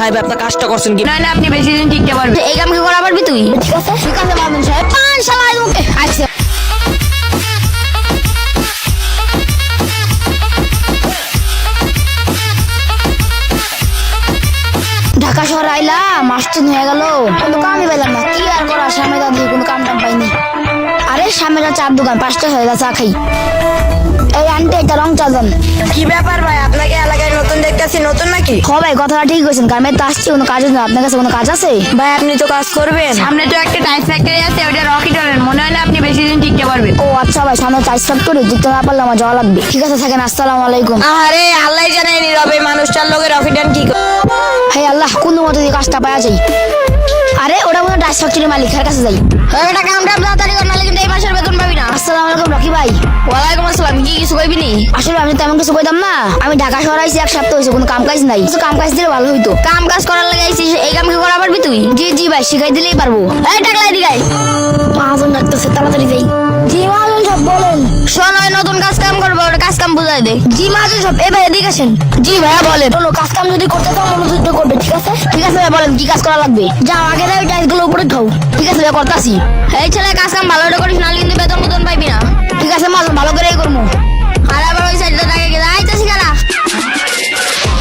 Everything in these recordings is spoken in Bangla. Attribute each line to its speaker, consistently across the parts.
Speaker 1: ভাই আপনার কাজটা করছেন কি?
Speaker 2: না না আপনি বেশি দিন টিকতে পারবেন। এই কাম কি করা পারবি তুই? ঠিক আছে মামুন সাহেব পান শালা মুখে আচ্ছা ঢাকা শহর আইলা মাস তিন হয়ে গেল, কোনো কামই পেলাম না। কি আর করা, সামনে দাঁড়িয়ে কোনো কাম টাম পাইনি। আরে সামনে চার দোকান, 5টা হয়ে গেছে চা খাই। এই আন্টি একটা রং চা দেন।
Speaker 3: কি ব্যাপার ভাই, আপনাকে এলাকায় নতুন দেখতেছি, নতুন নাকি?
Speaker 2: হ ভাই, কথাটা ঠিক হয়েছেন, কারণ আমি তো আসছি, কোনো কাজ না। আপনার কাছে কোনো কাজ আছে?
Speaker 3: ভাই আপনি তো কাজ করবেন।
Speaker 2: সামনে তো একটা টাইস ফ্যাক্টরি আছে, ওটা রকি টলের, মনে হয় না আপনি বেশি দিন টিকতে পারবেন। ও আচ্ছা ভাই, সামনে টাইস ফ্যাক্টরি, জিততে না পারলে আমার যাওয়া লাগবে। ঠিক আছে থাকেন, আসসালামু আলাইকুম।
Speaker 3: আরে আল্লাহ জানে নীরবে মানুষটার লোকে রফিডান কি করে।
Speaker 2: হে আল্লাহ, কোন মতো দিয়ে কাজটা পাওয়া যায়। আরে ওটা মনে হয় টাইস ফ্যাক্টরির মালিকের কাছে যাই।
Speaker 3: ওটা কামটা তাড়াতাড়ি কর, নাহলে কিন্তু এই মাসের বেতন পাবি না।
Speaker 2: আসসালামু আলাইকুম রকি ভাই।
Speaker 3: ওয়ালাইকুম আসসালাম। কি কিছু কইবি নি?
Speaker 2: আসলে আমি তেমন কিছু কইতাম না, আমি ঢাকা শহর আইছি 1 সপ্তাহ হয়েছে, কোনো কাম কাজ নাই। কিছু কাম কাজ দিলে ভালো হইতো।
Speaker 3: কাম কাজ করার লাগে আইছিস, এই কাম কি করা পারবি তুই?
Speaker 2: জি জি ভাই, শিখাই দিলেই পারবো।
Speaker 3: এই টাকলা দিগাই
Speaker 2: মহাজন ডাকতেছে, তাড়াতাড়ি যাই। জি মহাজন সব বলেন।
Speaker 3: শোন, ওই নতুন কাজ কাম করবো, ওটা কাজ কাম বুঝাই দে।
Speaker 2: জি মহাজন সব, এ ভাই এদিকে আসেন।
Speaker 3: জি ভাইয়া বলেন।
Speaker 2: শোনো, কাজ কাম যদি করতে চাও মনোযোগ করবে, ঠিক আছে? ঠিক আছে ভাই, বলেন কি কাজ করা লাগবে। যাও আগে যাও, টাইস গুলো উপরে খাও। ঠিক আছে ভাই, করতাছি।
Speaker 3: এই ছেলে কাজ কাম ভালো করে করিস, নাহলে কিন্তু বেতন পাইবি না।
Speaker 2: ঠিক আছে মহাজন, ভালো করেই করবো।
Speaker 3: আর আবার ওই সাইডটা টাকা গেলে আইতাছি কারা।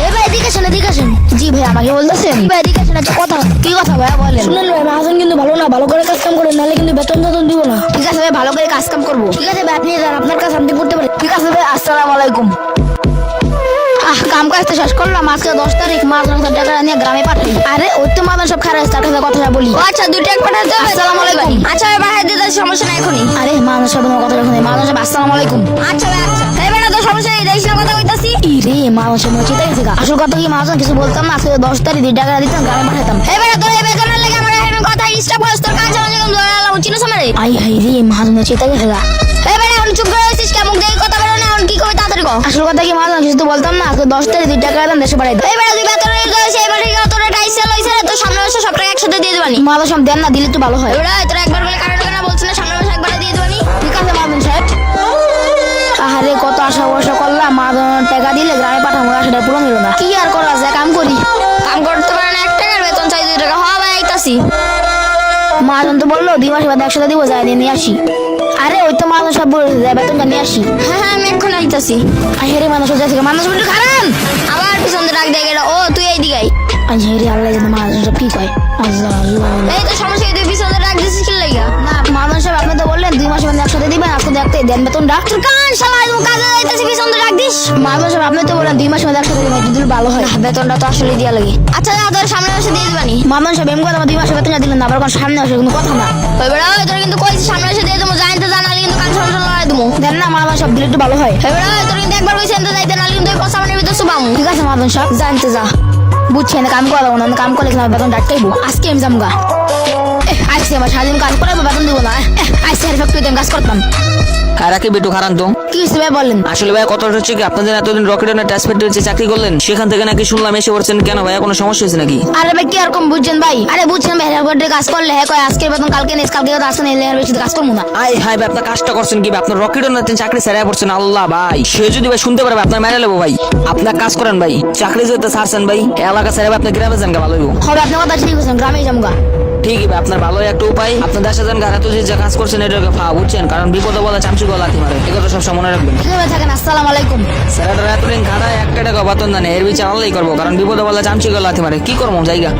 Speaker 2: এ ভাই এদিকে আসেন, এদিকে আসেন। জি ভাই, আমাকে বলতেছেন? ভাই এদিকে আসেন, একটা কথা। কি কথা ভাই বলেন? শুনেন ভাই, মহাজন কিন্তু ভালো না, ভালো করে কাজ কাম করেন, নাহলে কিন্তু বেতন দিব না। ঠিক আছে ভাই, ভালো করে কাজ কাম করবো। ঠিক আছে ভাই, আপনি যান, আপনার কাজ আপনি করতে পারেন। ঠিক আছে ভাই, আসসালামু আলাইকুম। কাম কাজ তো শেষ করলাম, আজকে 10 তারিখ, মহাজন টাকা নিয়ে গ্রামে পাঠাই। আরে ওই তো মহাজন সব খারাপ, তার কাছে কথা বলি।
Speaker 3: ও আচ্ছা, 2 টাকা পাঠাতে হবে।
Speaker 2: আসসালামু আলাইকুম।
Speaker 3: আচ্ছা ভাই, বাহির দিতে সমস্যা নাই এখনই।
Speaker 2: আরে মহাজন সব কথা শুনে, মহাজন সব আসসালামু আলাইকুম।
Speaker 3: আচ্ছা ভাই আচ্ছা। এই বেটা তো সমস্যা নেই, দেখিস না কথা কইতাছি।
Speaker 2: রে মহাজন সব চিন্তা গেছে গা। আসল কথা কি, মহাজন কিছু বলতাম না, আজকে 10 তারিখ 2 টাকা দিতাম, গ্রামে পাঠাতাম।
Speaker 3: এই বেটা তোর এই বেতনের লাগে আমার এখন কথা স্টপ করছ, তোর কাজ আমি যখন ধরালাম চিনোস আমারে।
Speaker 2: আই হাই রে, মহাজন চিন্তা গেছে গা।
Speaker 3: এই বেটা এখন চুপ করে আছিস, কেমন দেই কথা বেরো না, এখন কি কই তাড়াতাড়ি কও।
Speaker 2: আসল কথা কি, মহাজন কিছু তো বলতাম না, আজকে 10 তারিখ 2 টাকা দিতাম, দেশে পাঠাইতাম।
Speaker 3: এই বেটা তুই বেতনের দইছে, এই বেটা তোর টাইসেল হইছে রে, তোর সামনের মাসে সব টাকা একসাথে দিয়ে দিবানি।
Speaker 2: মহাজন সব দেন না, দিলে একটু ভালো হয়।
Speaker 3: এই বেটা তোর একবার বলে কারণ না বলছিস না, সামনের মাসে একবার দিয়ে দিবানি।
Speaker 2: ঠিক আছে মহাজন সাহেব। আহারে কত আশা ভরসা করলাম, মহাজন টাকা দিলে গ্রামে পাঠাবো, সেটা পূরণ হলো না। কি আর করা যায়, কাম করি।
Speaker 3: কাম করতে পারে না, 1 টাকার বেতন চাই 2 টাকা। হ্যাঁ ভাই আইতাছি।
Speaker 2: মহাজন তো বললো 2 মাস বাদে একসাথে দিব, যাই নিয়ে আসি। আরে ওই তো মহাজন সব বলেছে, যাই বেতনটা নিয়ে আসি।
Speaker 3: হ্যাঁ আমি এখন আইতাছি।
Speaker 2: আহেরে মানুষ যাচ্ছে, মানুষ বলতে খারান।
Speaker 3: আবার পিছন দিয়ে ডাক দিয়ে গেল, ও তুই এইদিকে আই।
Speaker 2: আহেরে আল্লাহ জানে মহাজন সব কি কয়। আল্লাহ আল্লাহ।
Speaker 3: এই তো সমস্যা, তুই পিছন দিয়ে ডাক দিছিস কি লাগা?
Speaker 2: না মহাজন সাহেব, আপনি তো বললেন 2 মাস বাদে একসাথে দিবেন, আজকে দেখতে দেন বেতনটা।
Speaker 3: তোর কান শালা, তুমি কাজে যাইতাছিস পিছন দিয়ে ডাক দিস।
Speaker 2: মহাজন সাহেব, আপনি তো বললেন 2 মাস বাদে একসাথে দিবেন, যদি ভালো হয়।
Speaker 3: বেতনটা তো আসলে দিয়া লাগে। আচ্ছা যা, তোর সামনের মাসে দিয়ে দিবানি।
Speaker 2: মহাজন সাহেব এমন কথা, 2 মাস বেতনটা দিলেন না, আবার কোন সামনে আসে কোনো কথা না।
Speaker 3: ওই বেড়া ওই তোর কিন্তু কইছি সামনের মাসে দিয়ে দেবো, জানতে জানালি কিন্তু কান সমস্যা লড়াই দেবো।
Speaker 2: দেন না মহাজন সাহেব, দিলে একটু ভালো হয়।
Speaker 3: ওই বেড়া ওই তোর কিন্তু একবার কইছি এনতে যাইতে, নাহলে কিন্তু ওই পচা মানের ভিতর সুবামু।
Speaker 2: ঠিক আছে মহাজন সাহেব, জানতে যা। বুঝছেন, কাম করা না, কাম করলে আমার বেতন ডাকতেইব। আজকে আমি যামগা। আজকে আমার সারাদিন কাজ করে বেতন দিব না। আজকে ফ্যাক্টরিতে আমি কাজ করতাম।
Speaker 1: আর কি বেটু খারান তো?
Speaker 2: কি হয়েছে ভাই বলেন?
Speaker 1: আসলে ভাই কথা হচ্ছে কি, আপনাদের এতদিন রকেটের টাচ ফ্যাক্টরিতে চাকরি করলেন, সেখান থেকে নাকি শুনলাম এসে পড়ছেন। কেন ভাই, কোনো সমস্যা হয়েছে নাকি?
Speaker 2: আরে ভাই কি এরকম বুঝছেন ভাই? আরে বুঝছেন ভাই, ফ্যাক্টরিতে কাজ করলে হ্যাঁ কয় আজকে বেতন কালকে নেই, কালকে আসতে নেই, আর বেশি কাজ করবো না।
Speaker 1: আই হাই ভাই, আপনার কাজটা করছেন কি ভাই? আপনার রকেটের না চাকরি ছেড়ে পড়ছেন। আল্লাহ ভাই, সে যদি ভাই শুনতে পারে আপনার মেরে নেবো ভাই। আপনার কাজ করেন ভাই, চাকরি যেতে ছাড়ছেন ভাই, এলাকা ছেড়ে আপনার গ্রামে যান গা, ভালো হইব।
Speaker 2: হবে আপনার কথা ঠিক বলছেন, গ্রামেই যামগা।
Speaker 1: ঠিকই ভাই, আপনার ভালো একটা উপায়, আপনার দেশে যান গাড়ি যে কাজ করছেন এটাকে বুঝছেন, কারণ বিপদে বলা চামচি গলা লাথি মারে, এই কথা সবসময় মনে রাখবেন।
Speaker 2: ঠিক আছে থাকেন, আসসালামু আলাইকুম।
Speaker 1: স্যার এতদিন খাটায় 1 টাকা বেতন দেন, এর বিচার আল্লাহই করবো, কারণ বিপদে বলা চামচি গলা লাথি মারে। কি করবো জায়গা।